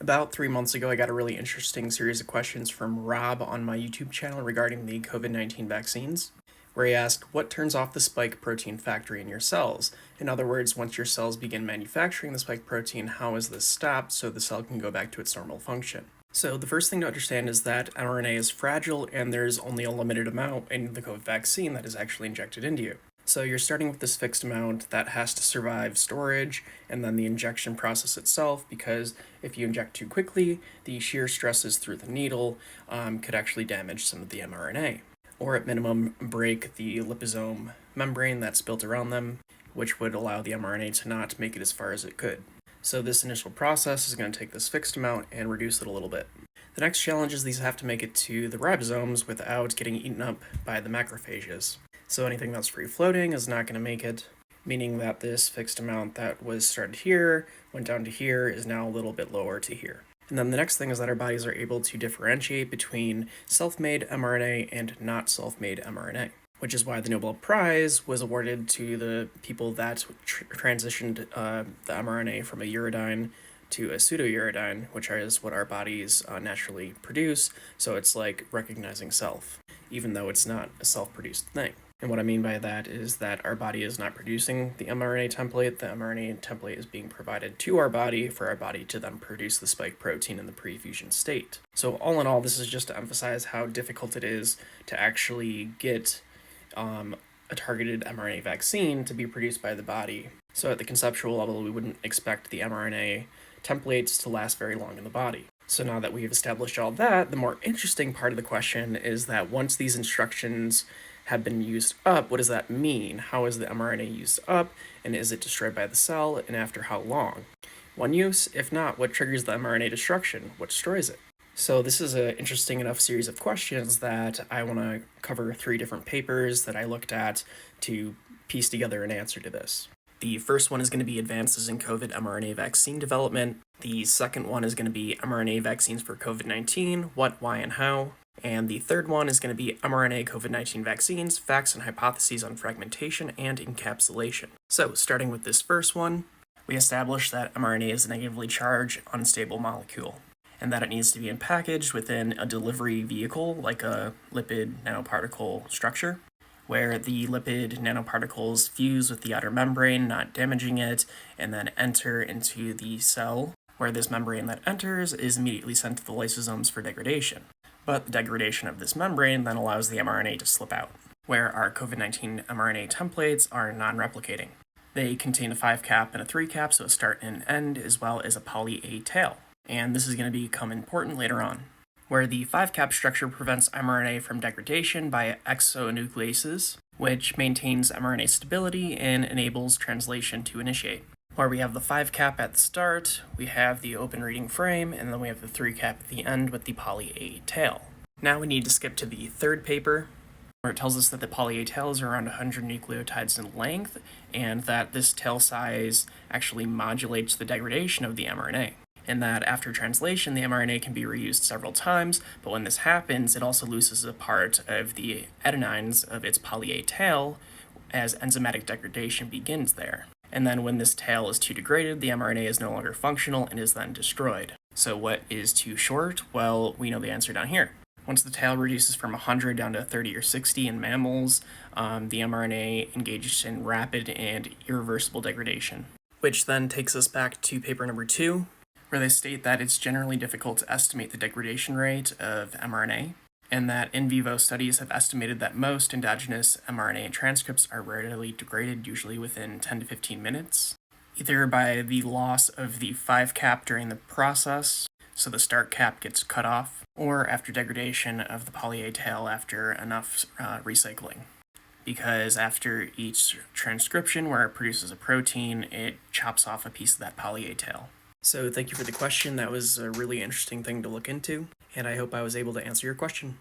About 3 months ago, I got a really interesting series of questions from Rob on my YouTube channel regarding the COVID-19 vaccines, where he asked, what turns off the spike protein factory in your cells? In other words, once your cells begin manufacturing the spike protein, how is this stopped so the cell can go back to its normal function? So the first thing to understand is that mRNA is fragile and there's only a limited amount in the COVID vaccine that is actually injected into you. So you're starting with this fixed amount that has to survive storage and then the injection process itself, because if you inject too quickly, the shear stresses through the needle could actually damage some of the mRNA, or at minimum break the liposome membrane that's built around them, which would allow the mRNA to not make it as far as it could. So this initial process is going to take this fixed amount and reduce it a little bit. The next challenge is these have to make it to the ribosomes without getting eaten up by the macrophages. So anything that's free floating is not going to make it, meaning that this fixed amount that was started here, went down to here, is now a little bit lower to here. And then the next thing is that our bodies are able to differentiate between self-made mRNA and not self-made mRNA, which is why the Nobel Prize was awarded to the people that transitioned the mRNA from a uridine to a pseudouridine, which is what our bodies naturally produce. So it's like recognizing self, even though it's not a self-produced thing. And what I mean by that is that our body is not producing the mRNA template. The mRNA template is being provided to our body for our body to then produce the spike protein in the pre-fusion state. So all in all, this is just to emphasize how difficult it is to actually get a targeted mRNA vaccine to be produced by the body. So at the conceptual level, we wouldn't expect the mRNA templates to last very long in the body. So now that we've established all that, the more interesting part of the question is that once these instructions have been used up, what does that mean? How is the mRNA used up, and is it destroyed by the cell, and after how long? One use? If not, what triggers the mRNA destruction? What destroys it? So this is an interesting enough series of questions that I want to cover 3 different papers that I looked at to piece together an answer to this. The first one is going to be Advances in COVID mRNA Vaccine Development. The second one is going to be mRNA Vaccines for COVID-19, What, Why, and How. And the third one is going to be mRNA COVID-19 Vaccines, Facts and Hypotheses on Fragmentation and Encapsulation. So, starting with this first one, we established that mRNA is a negatively charged, unstable molecule, and that it needs to be packaged within a delivery vehicle, like a lipid nanoparticle structure, where the lipid nanoparticles fuse with the outer membrane, not damaging it, and then enter into the cell, where this membrane that enters is immediately sent to the lysosomes for degradation. But the degradation of this membrane then allows the mRNA to slip out, where our COVID-19 mRNA templates are non-replicating. They contain a 5 cap and a 3 cap, so a start and an end, as well as a poly-A tail. And this is going to become important later on, where the 5 cap structure prevents mRNA from degradation by exonucleases, which maintains mRNA stability and enables translation to initiate. Where we have the 5 cap at the start, we have the open reading frame, and then we have the 3 cap at the end with the poly-A tail. Now we need to skip to the third paper, where it tells us that the poly-A tail is around 100 nucleotides in length, and that this tail size actually modulates the degradation of the mRNA. And that after translation, the mRNA can be reused several times, but when this happens, it also loses a part of the adenines of its poly-A tail as enzymatic degradation begins there. And then when this tail is too degraded, the mRNA is no longer functional and is then destroyed. So what is too short? Well, we know the answer down here. Once the tail reduces from 100 down to 30 or 60 in mammals, the mRNA engages in rapid and irreversible degradation. Which then takes us back to paper number 2, where they state that it's generally difficult to estimate the degradation rate of mRNA, and that in vivo studies have estimated that most endogenous mRNA transcripts are rarely degraded, usually within 10 to 15 minutes, either by the loss of the 5 cap during the process, so the start cap gets cut off, or after degradation of the poly-A tail after enough recycling. Because after each transcription where it produces a protein, it chops off a piece of that poly-A tail. So thank you for the question. That was a really interesting thing to look into, and I hope I was able to answer your question.